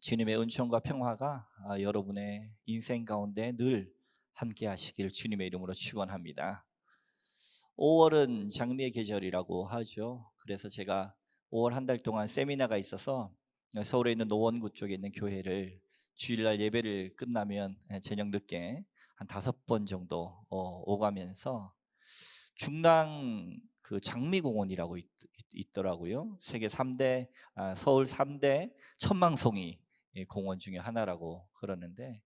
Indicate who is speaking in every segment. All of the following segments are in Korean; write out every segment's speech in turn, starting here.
Speaker 1: 주님의 은총과 평화가 여러분의 인생 가운데 늘 함께 하시길 주님의 이름으로 축원합니다. 5월은 장미의 계절이라고 하죠. 그래서 제가 5월 한 달 동안 세미나가 있어서 서울에 있는 노원구 쪽에 있는 교회를 주일날 예배를 끝나면 저녁 늦게 한 5번 정도 오가면서 중랑 그 장미공원이라고 있더라고요. 세계 3대 서울 3대 천망송이 공원 중에 하나라고 그러는데,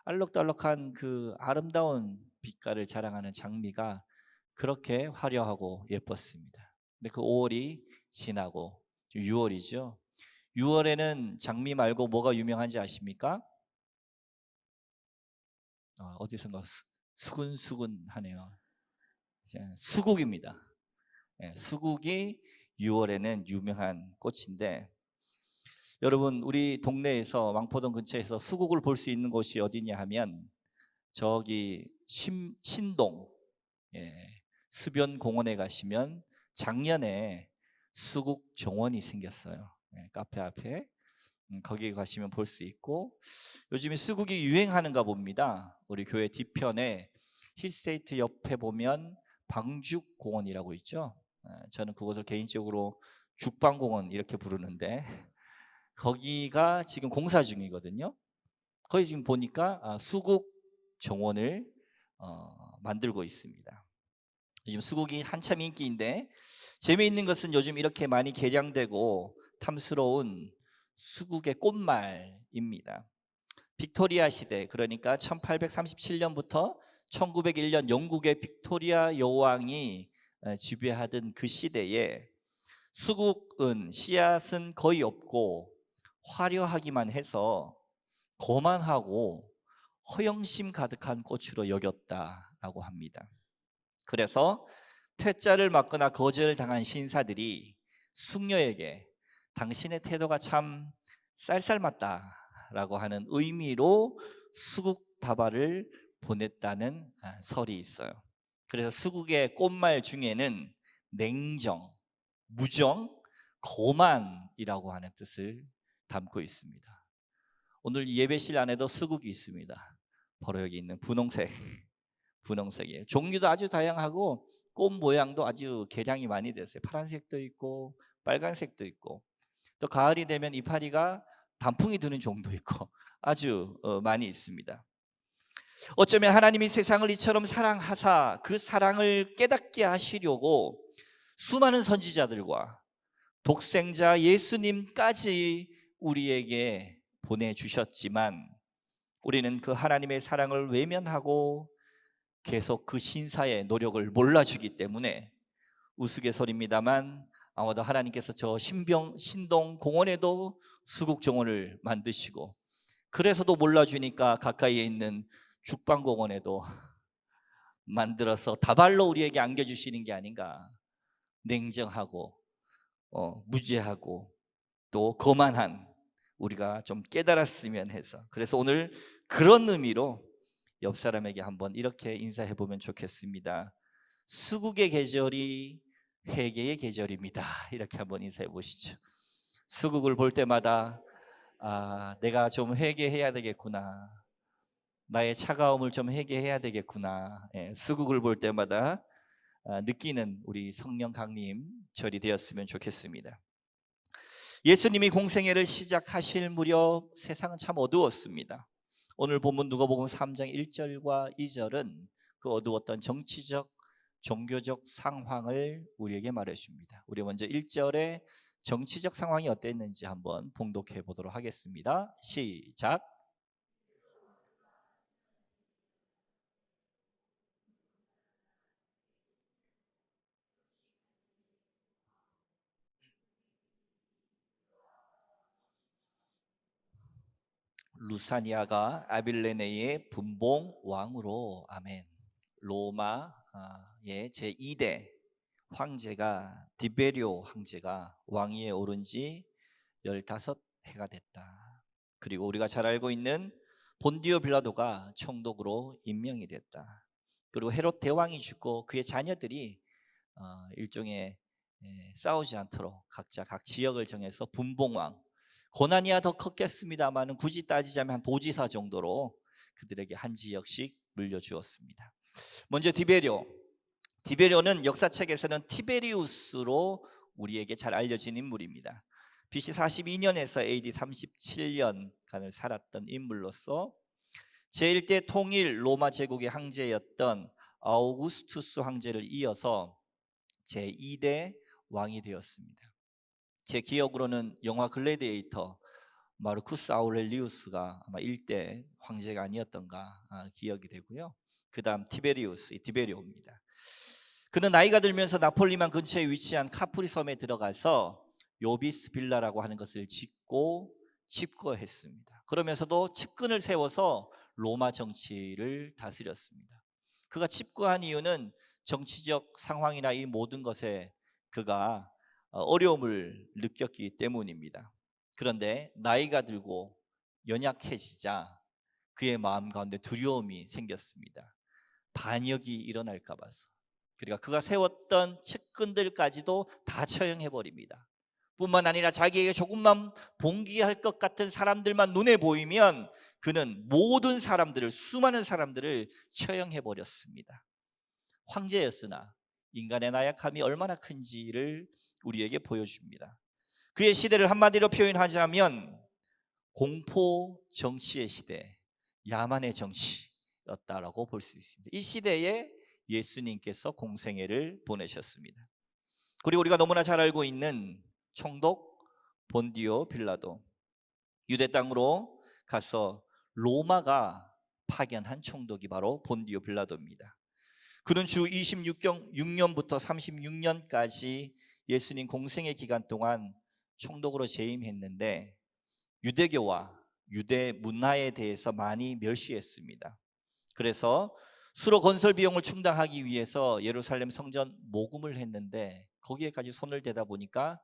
Speaker 1: 알록달록한 그 아름다운 빛깔을 자랑하는 장미가 그렇게 화려하고 예뻤습니다. 근데 그 5월이 지나고 6월이죠. 6월에는 장미 말고 뭐가 유명한지 아십니까? 어디선가 수근수근하네요. 수국입니다. 수국이 6월에는 유명한 꽃인데, 여러분 우리 동네에서 왕포동 근처에서 수국을 볼 수 있는 곳이 어디냐 하면 저기 신동 수변공원에 가시면 작년에 수국 정원이 생겼어요. 카페 앞에 거기 가시면 볼 수 있고, 요즘에 수국이 유행하는가 봅니다. 우리 교회 뒤편에 힐스테이트 옆에 보면 방죽공원이라고 있죠. 저는 그곳을 개인적으로 죽방공원 이렇게 부르는데 거기가 지금 공사 중이거든요. 거기 지금 보니까 수국 정원을 만들고 있습니다. 요즘 수국이 한참 인기인데, 재미있는 것은 요즘 이렇게 많이 개량되고 탐스러운 수국의 꽃말입니다. 빅토리아 시대, 그러니까 1837년부터 1901년 영국의 빅토리아 여왕이 지배하던 그 시대에 수국은 씨앗은 거의 없고 화려하기만 해서 거만하고 허영심 가득한 꽃으로 여겼다라고 합니다. 그래서 퇴짜를 맞거나 거절당한 신사들이 숙녀에게 당신의 태도가 참 쌀쌀맞다라고 하는 의미로 수국 다발을 보냈다는 설이 있어요. 그래서 수국의 꽃말 중에는 냉정, 무정, 거만이라고 하는 뜻을 담고 있습니다. 오늘 예배실 안에도 수국이 있습니다. 바로 여기 있는 분홍색이에요. 종류도 아주 다양하고 꽃 모양도 아주 개량이 많이 됐어요. 파란색도 있고 빨간색도 있고, 또 가을이 되면 이파리가 단풍이 드는 종도 있고 아주 많이 있습니다. 어쩌면 하나님이 세상을 이처럼 사랑하사 그 사랑을 깨닫게 하시려고 수많은 선지자들과 독생자 예수님까지 우리에게 보내주셨지만, 우리는 그 하나님의 사랑을 외면하고 계속 그 신사의 노력을 몰라주기 때문에 우스갯소리입니다만 아마도 하나님께서 저 신동 공원에도 수국 정원을 만드시고, 그래서도 몰라주니까 가까이에 있는 죽방공원에도 만들어서 다발로 우리에게 안겨주시는 게 아닌가. 냉정하고 무죄하고 또 거만한 우리가 좀 깨달았으면 해서, 그래서 오늘 그런 의미로 옆 사람에게 한번 이렇게 인사해 보면 좋겠습니다. 수국의 계절이 회개의 계절입니다. 이렇게 한번 인사해 보시죠. 수국을 볼 때마다 내가 좀 회개해야 되겠구나, 나의 차가움을 좀 회개해야 되겠구나, 수국을 볼 때마다 느끼는 우리 성령 강림 절이 되었으면 좋겠습니다. 예수님이 공생애를 시작하실 무렵 세상은 참 어두웠습니다. 오늘 본문 누가복음 3장 1절과 2절은 그 어두웠던 정치적 종교적 상황을 우리에게 말해 줍니다. 우리 먼저 1절에 정치적 상황이 어땠는지 한번 봉독해 보도록 하겠습니다. 시작. 루사니아가 아빌레네의 분봉 왕으로, 아멘. 로마의 제2대 황제가 디베리오 황제가 왕위에 오른 지 15해가 됐다. 그리고 우리가 잘 알고 있는 본디오 빌라도가 총독으로 임명이 됐다. 그리고 헤롯 대왕이 죽고 그의 자녀들이 일종의 싸우지 않도록 각자 각 지역을 정해서 분봉왕, 고난이야 더 컸겠습니다만은 굳이 따지자면 한 도지사 정도로 그들에게 한 지역씩 물려주었습니다. 먼저 디베료는 역사책에서는 티베리우스로 우리에게 잘 알려진 인물입니다. BC 42년에서 AD 37년간을 살았던 인물로서 제1대 통일 로마 제국의 황제였던 아우구스투스 황제를 이어서 제2대 왕이 되었습니다. 제 기억으로는 영화 글래디에이터 마르쿠스 아우렐리우스가 아마 1대 황제가 아니었던가 기억이 되고요. 그 다음 디베리오입니다. 그는 나이가 들면서 나폴리만 근처에 위치한 카프리 섬에 들어가서 요비스 빌라라고 하는 것을 짓고 집거했습니다. 그러면서도 측근을 세워서 로마 정치를 다스렸습니다. 그가 집거한 이유는 정치적 상황이나 이 모든 것에 그가 어려움을 느꼈기 때문입니다. 그런데 나이가 들고 연약해지자 그의 마음 가운데 두려움이 생겼습니다. 반역이 일어날까 봐서. 그러니까 그가 세웠던 측근들까지도 다 처형해버립니다. 뿐만 아니라 자기에게 조금만 봉기할 것 같은 사람들만 눈에 보이면 그는 모든 사람들을, 수많은 사람들을 처형해버렸습니다. 황제였으나 인간의 나약함이 얼마나 큰지를 우리에게 보여줍니다. 그의 시대를 한마디로 표현하자면 공포 정치의 시대, 야만의 정치였다라고 볼 수 있습니다. 이 시대에 예수님께서 공생애를 보내셨습니다. 그리고 우리가 너무나 잘 알고 있는 총독 본디오 빌라도, 유대 땅으로 가서 로마가 파견한 총독이 바로 본디오 빌라도입니다. 그는 주 26년부터 36년까지 예수님 공생의 기간 동안 총독으로 재임했는데 유대교와 유대 문화에 대해서 많이 멸시했습니다. 그래서 수로 건설 비용을 충당하기 위해서 예루살렘 성전 모금을 했는데 거기에까지 손을 대다 보니까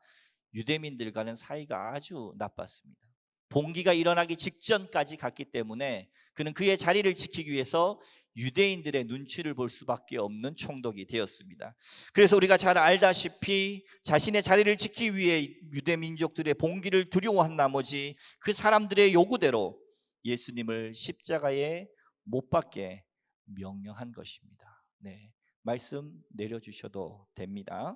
Speaker 1: 유대민들과는 사이가 아주 나빴습니다. 봉기가 일어나기 직전까지 갔기 때문에 그는 그의 자리를 지키기 위해서 유대인들의 눈치를 볼 수밖에 없는 총독이 되었습니다. 그래서 우리가 잘 알다시피 자신의 자리를 지키기 위해 유대민족들의 봉기를 두려워한 나머지 그 사람들의 요구대로 예수님을 십자가에 못 박게 명령한 것입니다. 말씀 내려주셔도 됩니다.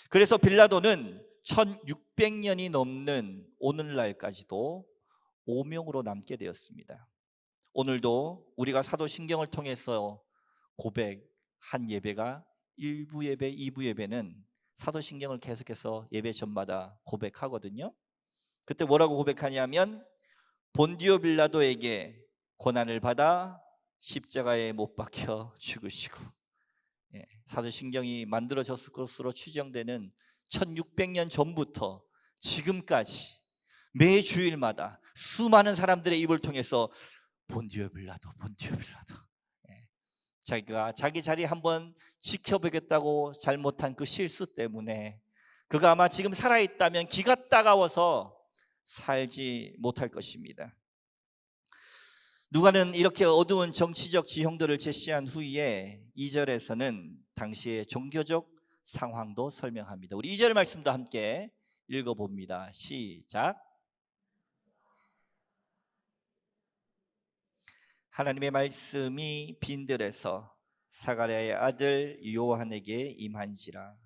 Speaker 1: 그래서 빌라도는 1600년이 넘는 오늘날까지도 오명으로 남게 되었습니다. 오늘도 우리가 사도신경을 통해서 고백한 예배가 1부 예배, 2부 예배는 사도신경을 계속해서 예배 전마다 고백하거든요. 그때 뭐라고 고백하냐면 본디오 빌라도에게 고난을 받아 십자가에 못 박혀 죽으시고, 사도신경이 만들어졌을 것으로 추정되는 1600년 전부터 지금까지 매 주일마다 수많은 사람들의 입을 통해서 본디오 빌라도, 자기가 자기 자리 한번 지켜보겠다고 잘못한 그 실수 때문에 그가 아마 지금 살아있다면 기가 따가워서 살지 못할 것입니다. 누가는 이렇게 어두운 정치적 지형들을 제시한 후에 2절에서는 당시의 종교적 상황도 설명합니다. 우리 2절 말씀도 함께 읽어봅니다. 시작. 하나님의 말씀이 빈들에서 사가랴의 아들 요한에게 임한지라.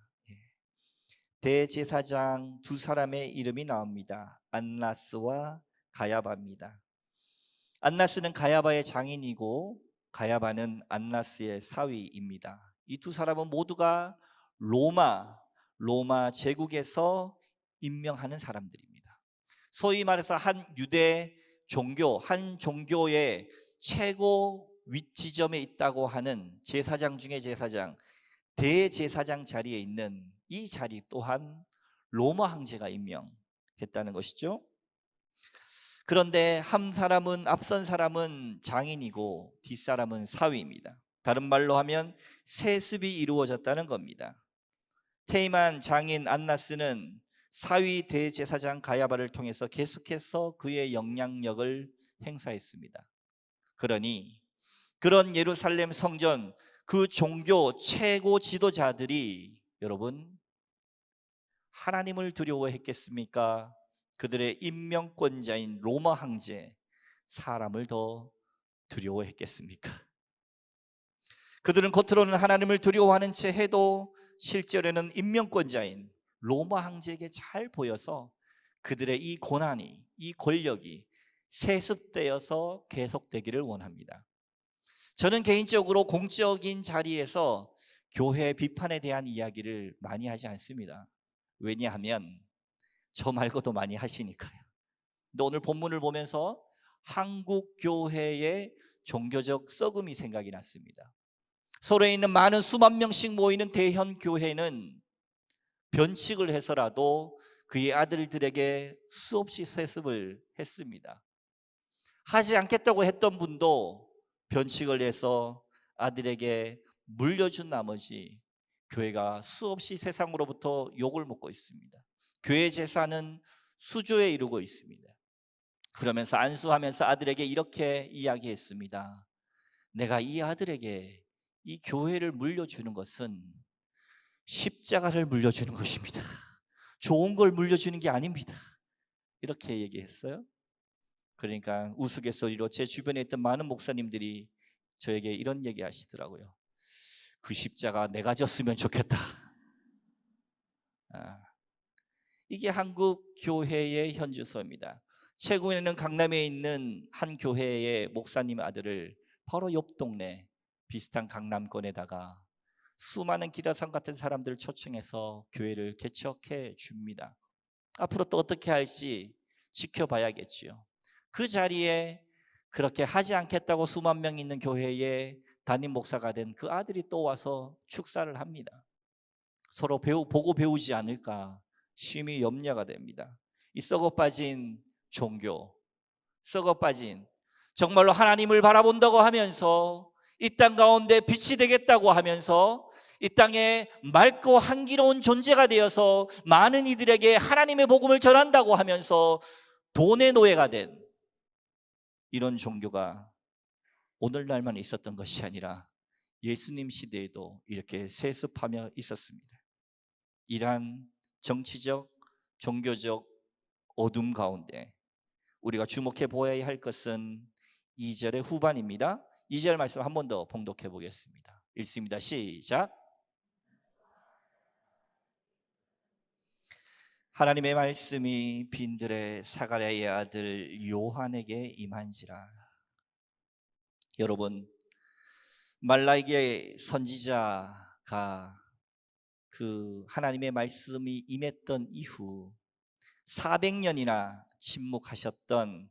Speaker 1: 대제사장 두 사람의 이름이 나옵니다. 안나스와 가야바입니다. 안나스는 가야바의 장인이고 가야바는 안나스의 사위입니다. 이 두 사람은 모두가 로마 제국에서 임명하는 사람들입니다. 소위 말해서 한 유대 종교, 한 종교의 최고 위치점에 있다고 하는 제사장 중에 제사장, 대제사장 자리에 있는 이 자리 또한 로마 황제가 임명했다는 것이죠. 그런데 앞선 사람은 장인이고 뒷사람은 사위입니다. 다른 말로 하면 세습이 이루어졌다는 겁니다. 퇴임한 장인 안나스는 사위 대제사장 가야바를 통해서 계속해서 그의 영향력을 행사했습니다. 그러니 그런 예루살렘 성전 그 종교 최고 지도자들이 여러분 하나님을 두려워했겠습니까? 그들의 임명권자인 로마 황제 사람을 더 두려워했겠습니까? 그들은 겉으로는 하나님을 두려워하는 채 해도 실제로는 임명권자인 로마 황제에게 잘 보여서 그들의 이 고난이, 이 권력이 세습되어서 계속되기를 원합니다. 저는 개인적으로 공적인 자리에서 교회 비판에 대한 이야기를 많이 하지 않습니다. 왜냐하면 저 말고도 많이 하시니까요. 근데 오늘 본문을 보면서 한국 교회의 종교적 썩음이 생각이 났습니다. 서로에 있는 많은 수만 명씩 모이는 대형 교회는 변칙을 해서라도 그의 아들들에게 수없이 세습을 했습니다. 하지 않겠다고 했던 분도 변칙을 해서 아들에게 물려준 나머지 교회가 수없이 세상으로부터 욕을 먹고 있습니다. 교회 재산은 수조에 이르고 있습니다. 그러면서 안수하면서 아들에게 이렇게 이야기했습니다. 내가 이 아들에게 이 교회를 물려주는 것은 십자가를 물려주는 것입니다. 좋은 걸 물려주는 게 아닙니다. 이렇게 얘기했어요. 그러니까 우스갯소리로 제 주변에 있던 많은 목사님들이 저에게 이런 얘기 하시더라고요. 그 십자가 내가 졌으면 좋겠다. 이게 한국 교회의 현주소입니다. 최근에는 강남에 있는 한 교회의 목사님 아들을 바로 옆 동네 비슷한 강남권에다가 수많은 기라성 같은 사람들을 초청해서 교회를 개척해 줍니다. 앞으로 또 어떻게 할지 지켜봐야겠지요. 그 자리에 그렇게 하지 않겠다고 수만 명 있는 교회에 담임 목사가 된 그 아들이 또 와서 축사를 합니다. 서로 보고 배우지 않을까 심히 염려가 됩니다. 이 썩어 빠진 종교, 썩어 빠진 정말로 하나님을 바라본다고 하면서 이 땅 가운데 빛이 되겠다고 하면서 이 땅에 맑고 향기로운 존재가 되어서 많은 이들에게 하나님의 복음을 전한다고 하면서 돈의 노예가 된 이런 종교가 오늘날만 있었던 것이 아니라 예수님 시대에도 이렇게 세습하며 있었습니다. 이러한 정치적, 종교적 어둠 가운데 우리가 주목해 보아야 할 것은 2절의 후반입니다. 2절 말씀 한 번 더 봉독해 보겠습니다. 읽습니다. 시작. 하나님의 말씀이 빈들의 사가랴의 아들 요한에게 임한지라. 여러분, 말라기 선지자가 그 하나님의 말씀이 임했던 이후 400년이나 침묵하셨던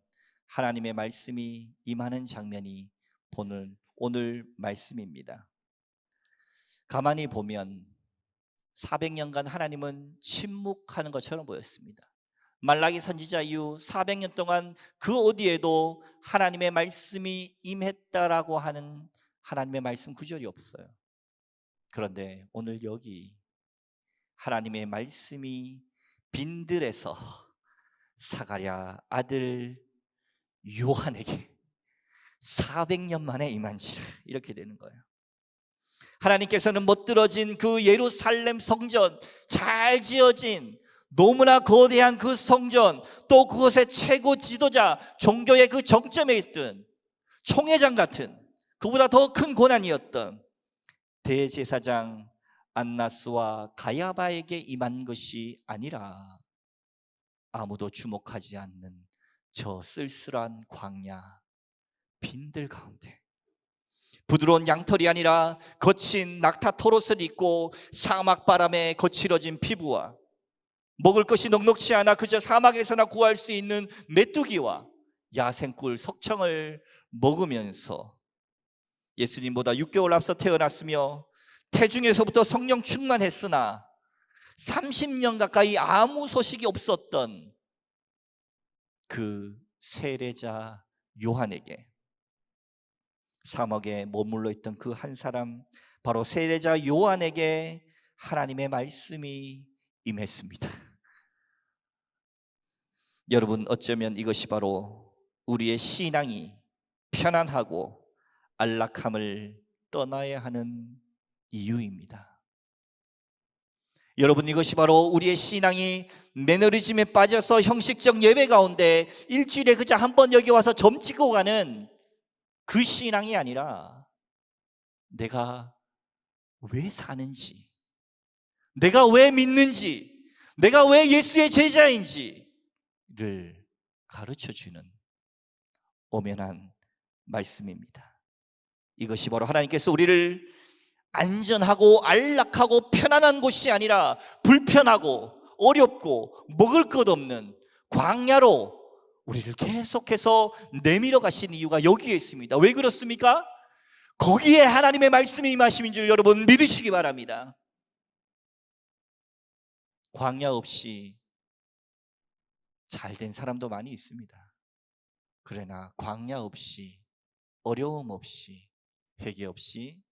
Speaker 1: 하나님의 말씀이 임하는 장면이 오늘 말씀입니다. 가만히 보면 400년간 하나님은 침묵하는 것처럼 보였습니다. 말라기 선지자 이후 400년 동안 그 어디에도 하나님의 말씀이 임했다라고 하는 하나님의 말씀 구절이 없어요. 그런데 오늘 여기 하나님의 말씀이 빈들에서 사가랴 아들 요한에게 400년 만에 임한지라 이렇게 되는 거예요. 하나님께서는 멋들어진 그 예루살렘 성전, 잘 지어진 너무나 거대한 그 성전, 또 그것의 최고 지도자, 종교의 그 정점에 있던 총회장 같은 그보다 더 큰 고난이었던 대제사장 안나스와 가야바에게 임한 것이 아니라 아무도 주목하지 않는 저 쓸쓸한 광야 빈들 가운데 부드러운 양털이 아니라 거친 낙타 털옷을 입고 사막 바람에 거칠어진 피부와 먹을 것이 넉넉치 않아 그저 사막에서나 구할 수 있는 메뚜기와 야생꿀 석청을 먹으면서 예수님보다 6개월 앞서 태어났으며 태중에서부터 성령 충만했으나 30년 가까이 아무 소식이 없었던 그 세례자 요한에게 사막에 머물러 있던 그 한 사람, 바로 세례자 요한에게 하나님의 말씀이 임했습니다. 여러분, 어쩌면 이것이 바로 우리의 신앙이 편안하고 안락함을 떠나야 하는 이유입니다. 여러분, 이것이 바로 우리의 신앙이 매너리즘에 빠져서 형식적 예배 가운데 일주일에 그저 한 번 여기 와서 점 찍고 가는 그 신앙이 아니라, 내가 왜 사는지, 내가 왜 믿는지, 내가 왜 예수의 제자인지를 가르쳐주는 엄연한 말씀입니다. 이것이 바로 하나님께서 우리를 안전하고 안락하고 편안한 곳이 아니라 불편하고 어렵고 먹을 것 없는 광야로 우리를 계속해서 내밀어 가신 이유가 여기에 있습니다. 왜 그렇습니까? 거기에 하나님의 말씀이 임하심인 줄 여러분 믿으시기 바랍니다. 광야 없이 잘 된 사람도 많이 있습니다. 그러나 광야 없이, 어려움 없이, 회개 없이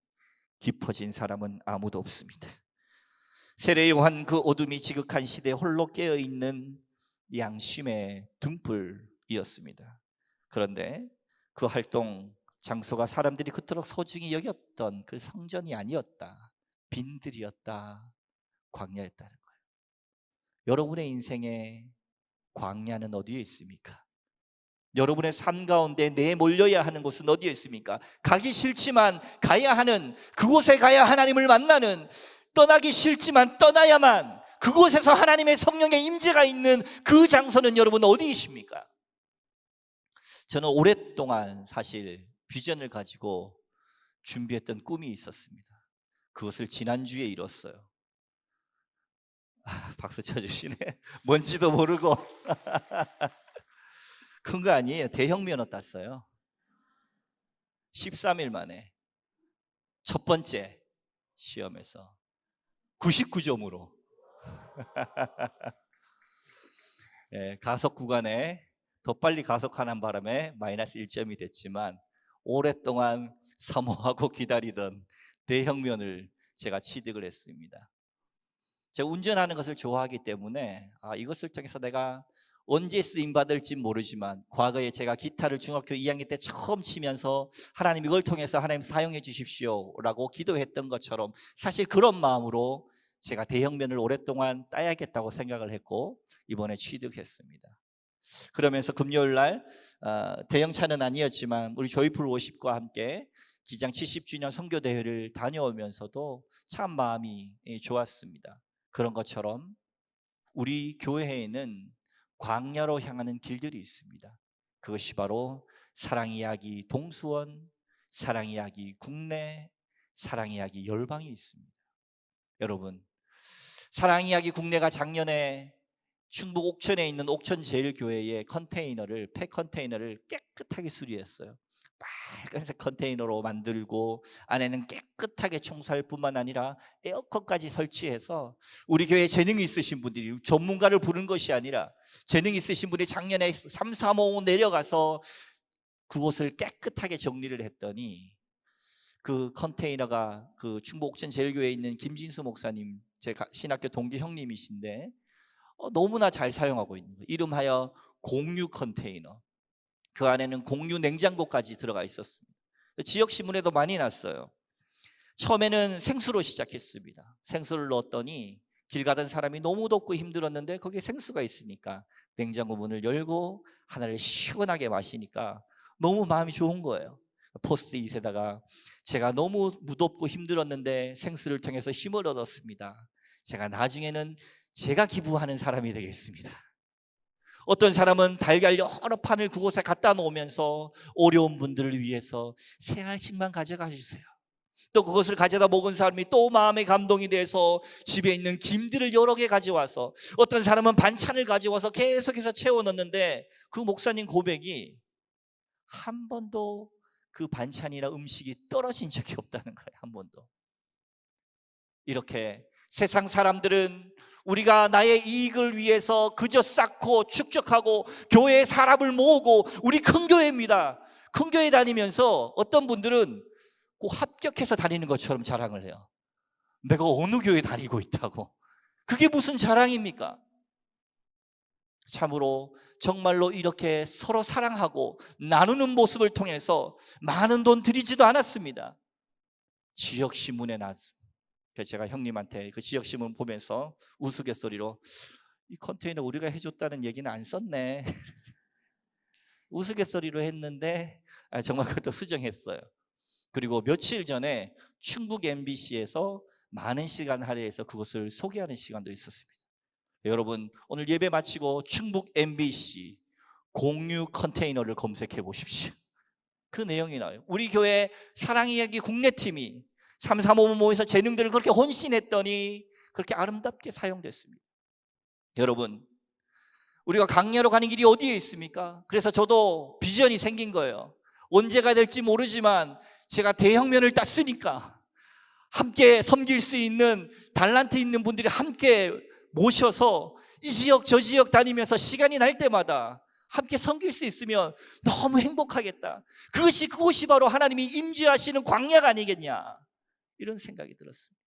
Speaker 1: 깊어진 사람은 아무도 없습니다. 세례요한 그 어둠이 지극한 시대에 홀로 깨어있는 양심의 등불이었습니다. 그런데 그 활동 장소가 사람들이 그토록 소중히 여겼던 그 성전이 아니었다, 빈들이었다, 광야였다는 거예요. 여러분의 인생에 광야는 어디에 있습니까? 여러분의 삶 가운데 내몰려야 하는 곳은 어디에 있습니까? 가기 싫지만 가야 하는, 그곳에 가야 하나님을 만나는, 떠나기 싫지만 떠나야만 그곳에서 하나님의 성령의 임재가 있는 그 장소는 여러분 어디이십니까? 저는 오랫동안 사실 비전을 가지고 준비했던 꿈이 있었습니다. 그것을 지난주에 이뤘어요. 박수 쳐주시네. 뭔지도 모르고. 큰 거 아니에요. 대형 면허 땄어요. 13일 만에 첫 번째 시험에서 99점으로 가속 구간에 더 빨리 가속하는 바람에 마이너스 1점이 됐지만, 오랫동안 사모하고 기다리던 대형면을 제가 취득을 했습니다. 제가 운전하는 것을 좋아하기 때문에 이것을 통해서 내가 언제 쓰임받을지 모르지만, 과거에 제가 기타를 중학교 2학년 때 처음 치면서 하나님 이걸 통해서 하나님 사용해 주십시오 라고 기도했던 것처럼, 사실 그런 마음으로 제가 대형면을 오랫동안 따야겠다고 생각을 했고 이번에 취득했습니다. 그러면서 금요일 날 대형차는 아니었지만 우리 조이풀 워십과 함께 기장 70주년 선교대회를 다녀오면서도 참 마음이 좋았습니다. 그런 것처럼 우리 교회에는 광야로 향하는 길들이 있습니다. 그것이 바로 사랑 이야기 동수원, 사랑 이야기 국내, 사랑 이야기 열방이 있습니다. 여러분, 사랑 이야기 국내가 작년에 충북 옥천에 있는 옥천제일교회의 컨테이너를, 폐 컨테이너를 깨끗하게 수리했어요. 빨간색 컨테이너로 만들고 안에는 깨끗하게 청소할 뿐만 아니라 에어컨까지 설치해서, 우리 교회에 재능이 있으신 분들이, 전문가를 부른 것이 아니라 재능이 있으신 분이 작년에 335 내려가서 그곳을 깨끗하게 정리를 했더니, 그 컨테이너가 그 충북 옥천 제일교회에 있는 김진수 목사님, 제 신학교 동기 형님이신데 너무나 잘 사용하고 있는 거예요. 이름하여 공유 컨테이너. 그 안에는 공유 냉장고까지 들어가 있었습니다. 지역신문에도 많이 났어요. 처음에는 생수로 시작했습니다. 생수를 넣었더니 길 가던 사람이 너무 덥고 힘들었는데 거기에 생수가 있으니까 냉장고 문을 열고 하나를 시원하게 마시니까 너무 마음이 좋은 거예요. 포스트잇에다가 제가 너무 무덥고 힘들었는데 생수를 통해서 힘을 얻었습니다. 제가 나중에는 제가 기부하는 사람이 되겠습니다. 어떤 사람은 달걀 여러 판을 그곳에 갖다 놓으면서 어려운 분들을 위해서 새 알씩만 가져가 주세요. 또 그것을 가져다 먹은 사람이 또 마음의 감동이 돼서 집에 있는 김들을 여러 개 가져와서, 어떤 사람은 반찬을 가져와서 계속해서 채워 넣는데 그 목사님 고백이 한 번도 그 반찬이나 음식이 떨어진 적이 없다는 거예요. 한 번도. 이렇게 세상 사람들은 우리가 나의 이익을 위해서 그저 쌓고 축적하고 교회에 사람을 모으고, 우리 큰 교회입니다. 큰 교회 다니면서 어떤 분들은 꼭 합격해서 다니는 것처럼 자랑을 해요. 내가 어느 교회 다니고 있다고. 그게 무슨 자랑입니까? 참으로 정말로 이렇게 서로 사랑하고 나누는 모습을 통해서 많은 돈 들이지도 않았습니다. 지역신문에 났습니다. 그래서 제가 형님한테 그 지역신문 보면서 우스갯소리로 이 컨테이너 우리가 해줬다는 얘기는 안 썼네 우스갯소리로 했는데 정말 그것도 수정했어요. 그리고 며칠 전에 충북 MBC에서 많은 시간 할애해서 그것을 소개하는 시간도 있었습니다. 여러분 오늘 예배 마치고 충북 MBC 공유 컨테이너를 검색해 보십시오. 그 내용이 나와요. 우리 교회 사랑의 이야기 국내팀이 335 모에서 재능들을 그렇게 헌신했더니 그렇게 아름답게 사용됐습니다. 여러분 우리가 강야로 가는 길이 어디에 있습니까? 그래서 저도 비전이 생긴 거예요. 언제가 될지 모르지만 제가 대형면을 땄으니까 함께 섬길 수 있는 달란트 있는 분들이 함께 모셔서 이 지역 저 지역 다니면서 시간이 날 때마다 함께 섬길 수 있으면 너무 행복하겠다. 그것이 바로 하나님이 임재하시는 광야가 아니겠냐 이런 생각이 들었습니다.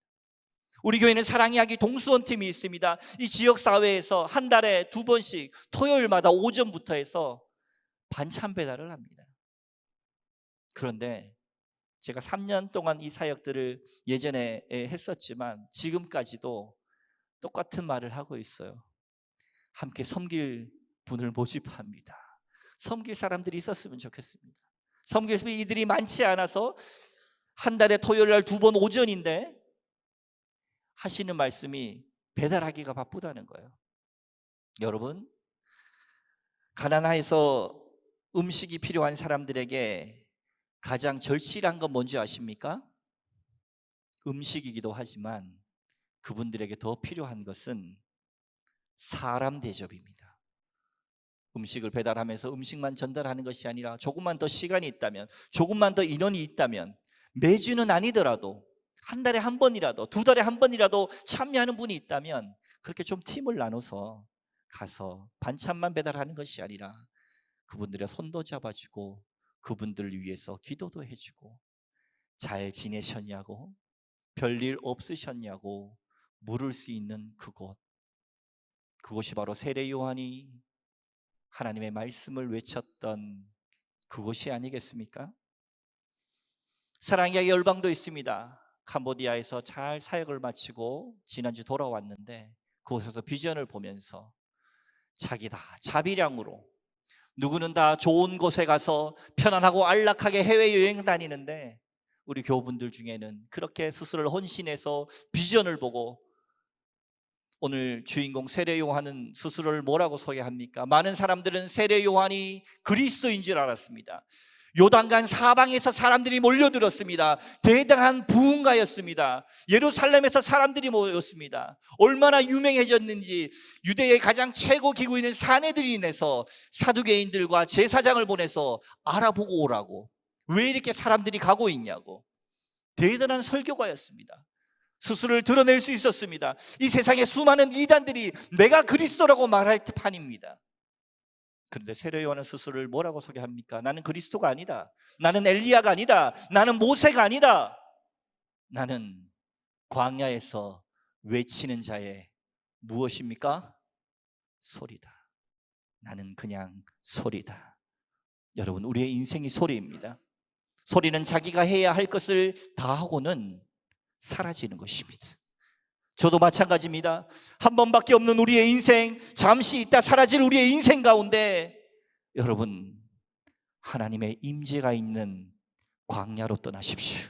Speaker 1: 우리 교회는 사랑이야기 동수원팀이 있습니다. 이 지역사회에서 한 달에 2번씩 토요일마다 오전부터 해서 반찬 배달을 합니다. 그런데 제가 3년 동안 이 사역들을 예전에 했었지만 지금까지도 똑같은 말을 하고 있어요. 함께 섬길 분을 모집합니다. 섬길 사람들이 있었으면 좋겠습니다. 섬길 사람이 이들이 많지 않아서 한 달에 토요일 날 2번 오전인데 하시는 말씀이 배달하기가 바쁘다는 거예요. 여러분 가난해서 음식이 필요한 사람들에게 가장 절실한 건 뭔지 아십니까? 음식이기도 하지만 그분들에게 더 필요한 것은 사람 대접입니다. 음식을 배달하면서 음식만 전달하는 것이 아니라 조금만 더 시간이 있다면, 조금만 더 인원이 있다면, 매주는 아니더라도 한 달에 한 번이라도, 2달에 한 번이라도 참여하는 분이 있다면 그렇게 좀 팀을 나눠서 가서 반찬만 배달하는 것이 아니라 그분들의 손도 잡아주고 그분들을 위해서 기도도 해주고 잘 지내셨냐고, 별일 없으셨냐고 물을 수 있는 그곳이 바로 세례 요한이 하나님의 말씀을 외쳤던 그곳이 아니겠습니까? 사랑의 열방도 있습니다. 캄보디아에서 잘 사역을 마치고 지난주 돌아왔는데 그곳에서 비전을 보면서 자기 다 자비량으로 누구는 다 좋은 곳에 가서 편안하고 안락하게 해외여행 다니는데 우리 교우분들 중에는 그렇게 스스로를 헌신해서 비전을 보고 오늘 주인공 세례 요한은 스스로를 뭐라고 소개합니까? 많은 사람들은 세례 요한이 그리스도인 줄 알았습니다. 요단강 사방에서 사람들이 몰려들었습니다. 대단한 부흥가였습니다. 예루살렘에서 사람들이 모였습니다. 얼마나 유명해졌는지 유대의 가장 최고 기구인 산헤드린에서 사두개인들과 제사장을 보내서 알아보고 오라고, 왜 이렇게 사람들이 가고 있냐고. 대단한 설교가였습니다. 스스로를 드러낼 수 있었습니다. 이 세상의 수많은 이단들이 내가 그리스도라고 말할 판입니다. 그런데 세례 요한은 스스로를 뭐라고 소개합니까? 나는 그리스도가 아니다. 나는 엘리야가 아니다. 나는 모세가 아니다. 나는 광야에서 외치는 자의 무엇입니까? 소리다. 나는 그냥 소리다. 여러분, 우리의 인생이 소리입니다. 소리는 자기가 해야 할 것을 다 하고는 사라지는 것입니다. 저도 마찬가지입니다. 한 번밖에 없는 우리의 인생, 잠시 있다 사라질 우리의 인생 가운데 여러분, 하나님의 임재가 있는 광야로 떠나십시오.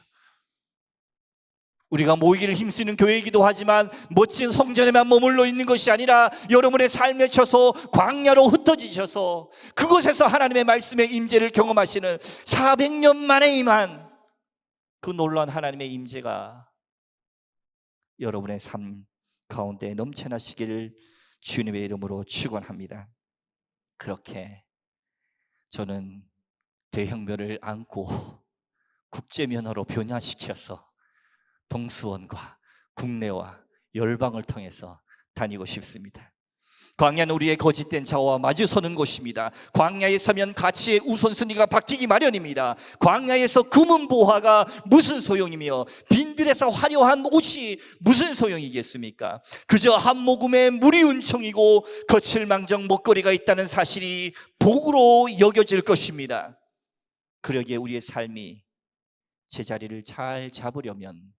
Speaker 1: 우리가 모이기를 힘쓰는 교회이기도 하지만 멋진 성전에만 머물러 있는 것이 아니라 여러분의 삶에 쳐서 광야로 흩어지셔서 그곳에서 하나님의 말씀의 임재를 경험하시는 400년 만에 임한 그 놀라운 하나님의 임재가 여러분의 삶 가운데 넘쳐나시기를 주님의 이름으로 축원합니다. 그렇게 저는 대형면을 안고 국제면허로 변화시켜서 동수원과 국내와 열방을 통해서 다니고 싶습니다. 광야는 우리의 거짓된 자와 마주서는 곳입니다. 광야에 서면 가치의 우선순위가 바뀌기 마련입니다. 광야에서 금은 보화가 무슨 소용이며 빈들에서 화려한 옷이 무슨 소용이겠습니까? 그저 한 모금의 물이 은총이고 거칠망정 먹거리가 있다는 사실이 복으로 여겨질 것입니다. 그러기에 우리의 삶이 제자리를 잘 잡으려면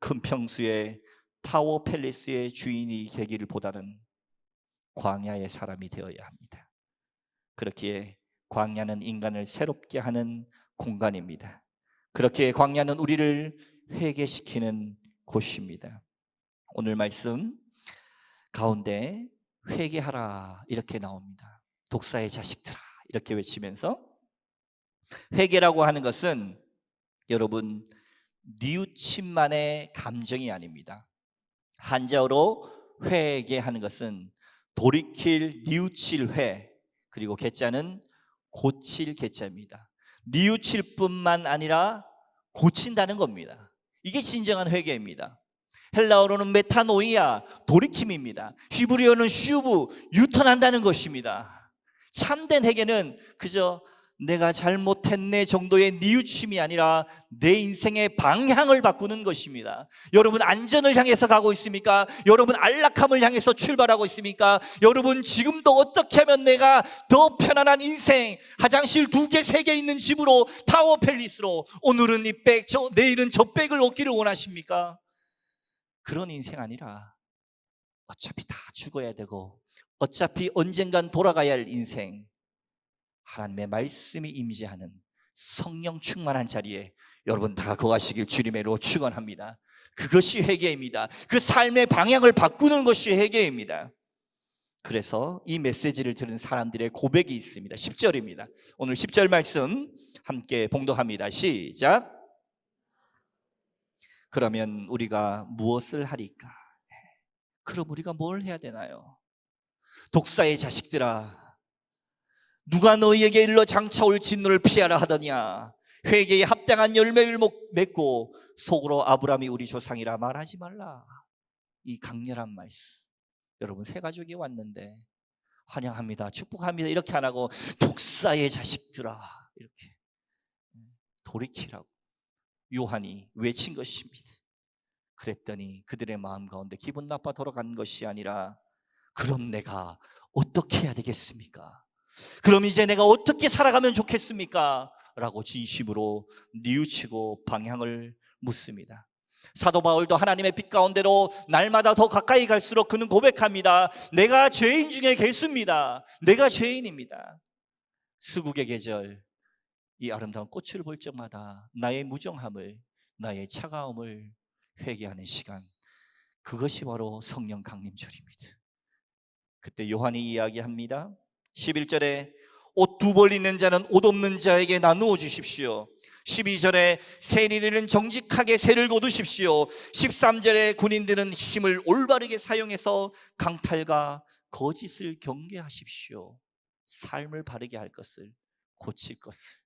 Speaker 1: 큰 평수의 타워 팰리스의 주인이 되기를 보다는 광야의 사람이 되어야 합니다. 그렇기에 광야는 인간을 새롭게 하는 공간입니다. 그렇게 광야는 우리를 회개시키는 곳입니다. 오늘 말씀 가운데 회개하라 이렇게 나옵니다. 독사의 자식들아 이렇게 외치면서, 회개라고 하는 것은 여러분 뉘우침만의 감정이 아닙니다. 한자어로 회개하는 것은 돌이킬 뉘우칠 회, 그리고 개자는 고칠 개자입니다. 뉘우칠 뿐만 아니라 고친다는 겁니다. 이게 진정한 회개입니다. 헬라어로는 메타노이아, 돌이킴입니다. 히브리어는 슈브, 유턴한다는 것입니다. 참된 회개는 그저 내가 잘못했네 정도의 뉘우침이 아니라 내 인생의 방향을 바꾸는 것입니다. 여러분 안전을 향해서 가고 있습니까? 여러분 안락함을 향해서 출발하고 있습니까? 여러분 지금도 어떻게 하면 내가 더 편안한 인생, 화장실 2개, 3개 있는 집으로, 타워 팰리스로, 오늘은 이 백, 내일은 저 백을 얻기를 원하십니까? 그런 인생 아니라 어차피 다 죽어야 되고 어차피 언젠간 돌아가야 할 인생, 하나님의 말씀이 임재하는 성령 충만한 자리에 여러분 다 거하시길 주님의 이름으로 축원합니다. 그것이 회개입니다. 그 삶의 방향을 바꾸는 것이 회개입니다. 그래서 이 메시지를 들은 사람들의 고백이 있습니다. 10절입니다. 오늘 10절 말씀 함께 봉독합니다. 시작. 그러면 우리가 무엇을 하리까? 그럼 우리가 뭘 해야 되나요? 독사의 자식들아, 누가 너희에게 일러 장차올 진노를 피하라 하더냐? 회개에 합당한 열매를 맺고 속으로 아브라함이 우리 조상이라 말하지 말라. 이 강렬한 말씀. 여러분 새 가족이 왔는데 환영합니다, 축복합니다 이렇게 안 하고 독사의 자식들아 이렇게 돌이키라고 요한이 외친 것입니다. 그랬더니 그들의 마음 가운데 기분 나빠 돌아간 것이 아니라, 그럼 내가 어떻게 해야 되겠습니까? 그럼 이제 내가 어떻게 살아가면 좋겠습니까? 라고 진심으로 뉘우치고 방향을 묻습니다. 사도 바울도 하나님의 빛 가운데로 날마다 더 가까이 갈수록 그는 고백합니다. 내가 죄인 중에 개수입니다. 내가 죄인입니다. 수국의 계절, 이 아름다운 꽃을 볼 적마다 나의 무정함을, 나의 차가움을 회개하는 시간, 그것이 바로 성령 강림절입니다. 그때 요한이 이야기합니다. 11절에 옷 2벌 있는 자는 옷 없는 자에게 나누어 주십시오. 12절에 세리들은 정직하게 세를 거두십시오. 13절에 군인들은 힘을 올바르게 사용해서 강탈과 거짓을 경계하십시오. 삶을 바르게 할 것을, 고칠 것을,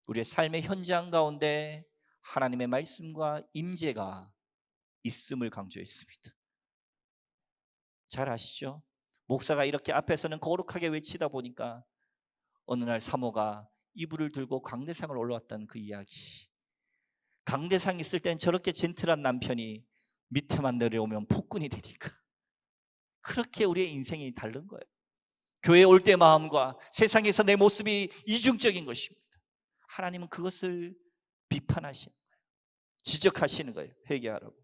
Speaker 1: 우리의 삶의 현장 가운데 하나님의 말씀과 임재가 있음을 강조했습니다. 잘 아시죠? 목사가 이렇게 앞에서는 거룩하게 외치다 보니까 어느 날 사모가 이불을 들고 강대상을 올라왔다는 그 이야기. 강대상 있을 땐 저렇게 젠틀한 남편이 밑에만 내려오면 폭군이 되니까. 그렇게 우리의 인생이 다른 거예요. 교회에 올 때 마음과 세상에서 내 모습이 이중적인 것입니다. 하나님은 그것을 비판하시는 거예요. 지적하시는 거예요. 회개하라고.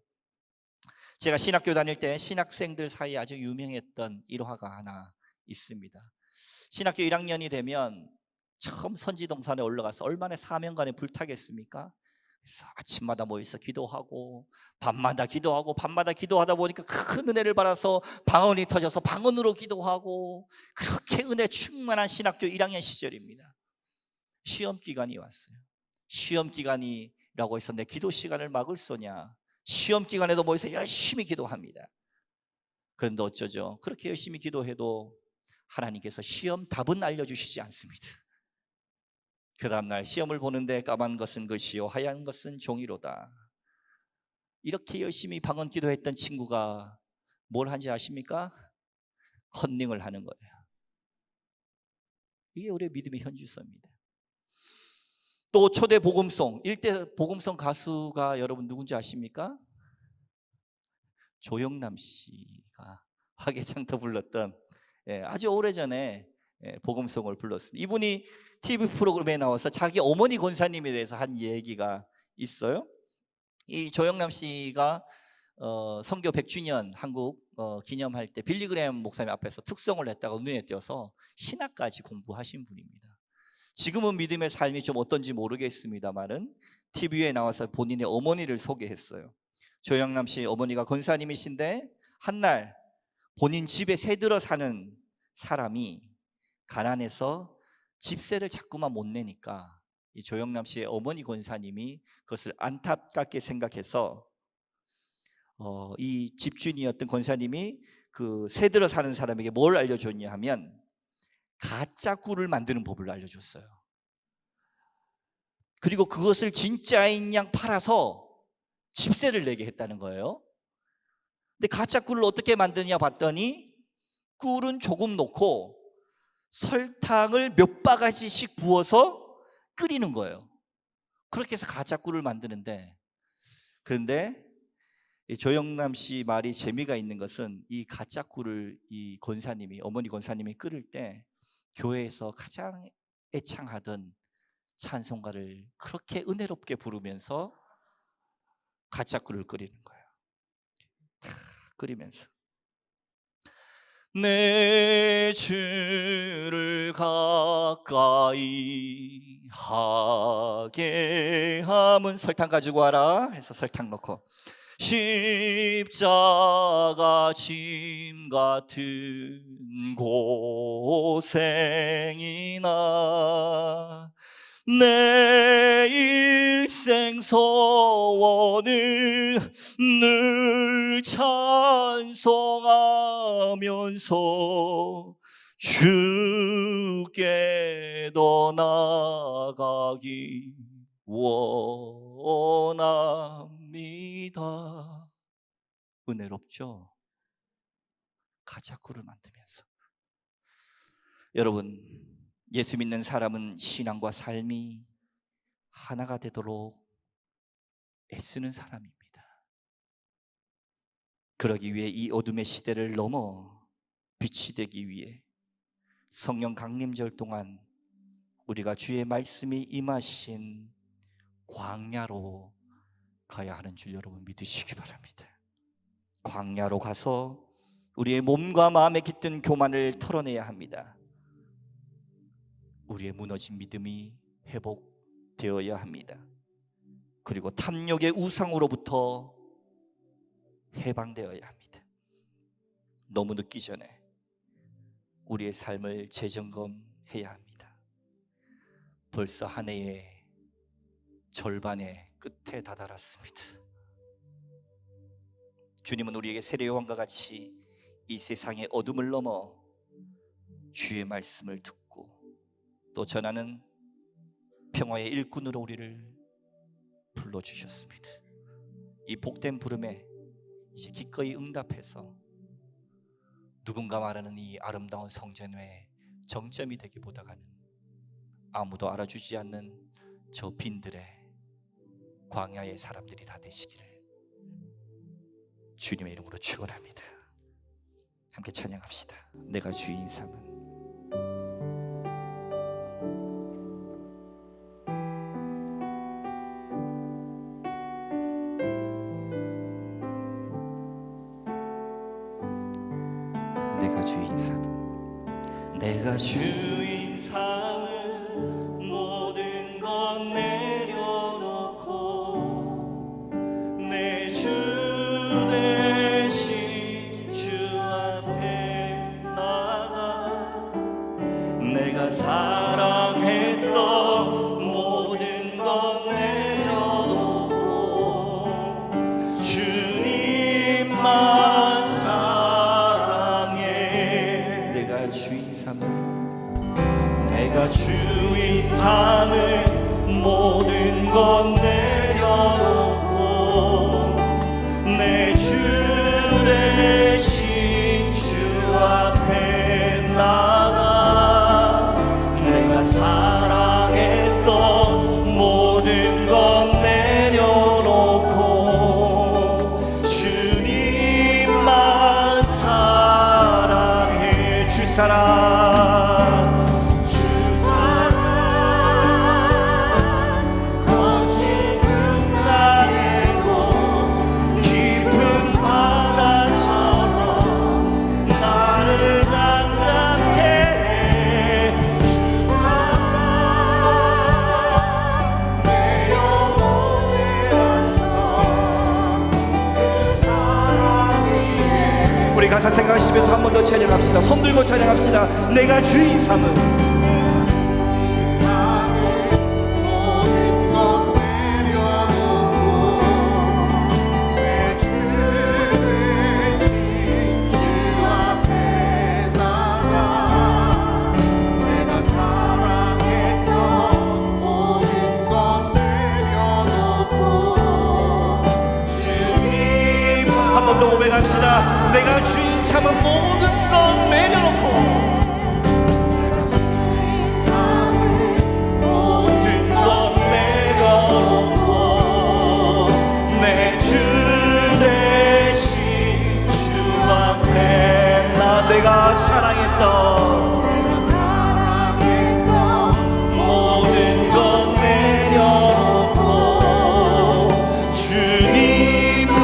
Speaker 1: 제가 신학교 다닐 때 신학생들 사이에 아주 유명했던 일화가 하나 있습니다. 신학교 1학년이 되면 처음 선지동산에 올라가서 얼마나 사명간에 불타겠습니까? 그래서 아침마다 모여서 기도하고 밤마다 기도하고 밤마다 기도하다 보니까 큰 은혜를 받아서 방언이 터져서 방언으로 기도하고, 그렇게 은혜 충만한 신학교 1학년 시절입니다. 시험 기간이 왔어요. 시험 기간이라고 해서 내 기도 시간을 막을 소냐? 시험 기간에도 모여서 열심히 기도합니다. 그런데 어쩌죠? 그렇게 열심히 기도해도 하나님께서 시험 답은 알려주시지 않습니다. 그 다음날 시험을 보는데 까만 것은 것이요 하얀 것은 종이로다. 이렇게 열심히 방언 기도했던 친구가 뭘 한지 아십니까? 컨닝을 하는 거예요. 이게 우리의 믿음의 현주소입니다. 또 초대 복음송, 일대 복음송 가수가 여러분 누군지 아십니까? 조영남 씨가 화개장터 불렀던, 아주 오래전에 복음송을 불렀습니다. 이분이 TV 프로그램에 나와서 자기 어머니 권사님에 대해서 한 얘기가 있어요. 이 조영남 씨가 선교 100주년 한국 기념할 때 빌리그램 목사님 앞에서 특성을 냈다가 눈에 띄어서 신학까지 공부하신 분입니다. 지금은 믿음의 삶이 좀 어떤지 모르겠습니다만은 TV에 나와서 본인의 어머니를 소개했어요. 조영남 씨 어머니가 권사님이신데 한날 본인 집에 새들어 사는 사람이 가난해서 집세를 자꾸만 못 내니까 이 조영남 씨의 어머니 권사님이 그것을 안타깝게 생각해서 이 집주인이었던 권사님이 그 새들어 사는 사람에게 뭘 알려줬냐 하면 가짜 꿀을 만드는 법을 알려줬어요. 그리고 그것을 진짜인 양 팔아서 집세를 내게 했다는 거예요. 근데 가짜 꿀을 어떻게 만드냐 봤더니 꿀은 조금 넣고 설탕을 몇 바가지씩 부어서 끓이는 거예요. 그렇게 해서 가짜 꿀을 만드는데, 그런데 조영남 씨 말이 재미가 있는 것은 이 가짜 꿀을 이 권사님이, 어머니 권사님이 끓일 때 교회에서 가장 애창하던 찬송가를 그렇게 은혜롭게 부르면서 가짜 꿀을 끓이는 거예요. 다 끓이면서 내 주를 가까이 하게 함은 설탕 가지고 와라 해서 설탕 넣고 십자가 짐 같은 고생이나 내 일생 소원을 늘 찬송하면서 주께 더 나아가기 원합니다. 은혜롭죠? 가짜 꿀을 만들면서. 여러분, 예수 믿는 사람은 신앙과 삶이 하나가 되도록 애쓰는 사람입니다. 그러기 위해 이 어둠의 시대를 넘어 빛이 되기 위해 성령 강림절 동안 우리가 주의 말씀이 임하신 광야로 가야 하는 줄 여러분 믿으시기 바랍니다. 광야로 가서 우리의 몸과 마음에 깃든 교만을 털어내야 합니다. 우리의 무너진 믿음이 회복되어야 합니다. 그리고 탐욕의 우상으로부터 해방되어야 합니다. 너무 늦기 전에 우리의 삶을 재점검해야 합니다. 벌써 한 해의 절반의 끝에 다다랐습니다. 주님은 우리에게 세례요한과 같이 이 세상의 어둠을 넘어 주의 말씀을 듣고 또 전하는 평화의 일꾼으로 우리를 불러주셨습니다. 이 복된 부름에 이제 기꺼이 응답해서 누군가 말하는 이 아름다운 성전의 정점이 되기보다는 아무도 알아주지 않는 저 빈들의 광야의 사람들이 다 되시기를 주님의 이름으로 축원합니다. 함께 찬양합시다. 내가 주인 삼은 내가 주인 삼은 내가 주인 삼은 모든 것 내려놓고 내 주 대신 주 앞에 나가 내가 사랑했던 모든 것 내려놓고 주님만 사랑해 내가 주인 삼은 내가 주인 삼은 모든 것 내려놓고 내 주 대신 주 앞에 나가 내가 사랑했던 모든 것 내려놓고 주님만 사랑해 주 사랑 거친 풍랑에도 우리 가사 생각하시면서 한 번 더 찬양합시다. 손 들고 찬양합시다. 내가 주인 삼은 고백합시다. 내가 주인 삼은 모든 것 내려놓고 모든 것 내려놓고 내 주 대신 주 앞에 나 내가 사랑했던 모든 것 내려놓고 주님만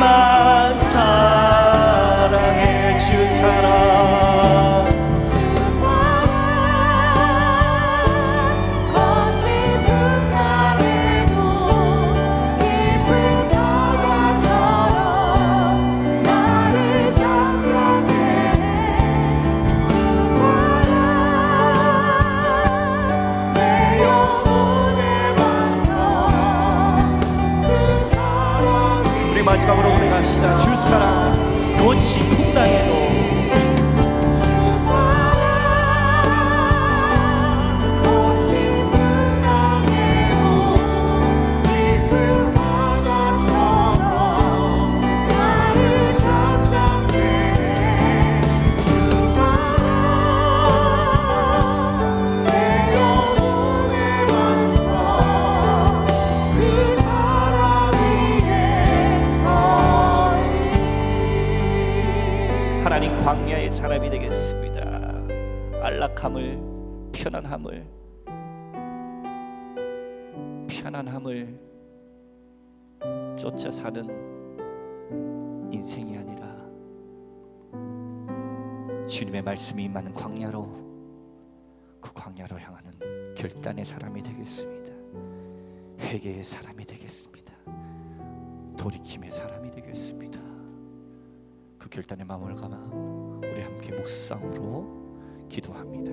Speaker 1: 사랑해. 주 사랑
Speaker 2: 거짓 풍랑에도 깊은 바다처럼 나를 잠잠해. 주 사랑 내 영혼의 반석 그 사랑이
Speaker 1: 우리 마지막으로 고백합시다. 주 사랑 거친 풍랑에도 하나님 광야의 사람이 되겠습니다. 안락함을 편안함을 쫓아 사는 인생이 아니라 주님의 말씀이 임하는 광야로 그 광야로 향하는 결단의 사람이 되겠습니다. 회개의 사람이 되겠습니다. 돌이킴의 사람이 되겠습니다. 그 결단의 마음을 감아 우리 함께 묵상으로 기도합니다.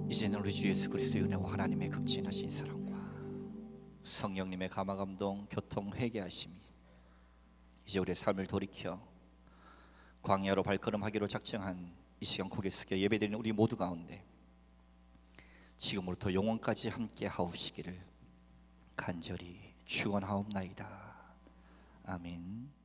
Speaker 1: 이제는 우리 주 예수 그리스도의 은혜와 하나님의 극진하신 사랑과 성령님의 감화감동 교통 회개하심이 이제 우리의 삶을 돌이켜 광야로 발걸음하기로 작정한 이 시간 고개 숙여 예배드리는 우리 모두 가운데 지금부터 영원까지 함께 하옵시기를 간절히 축원하옵나이다. 아멘.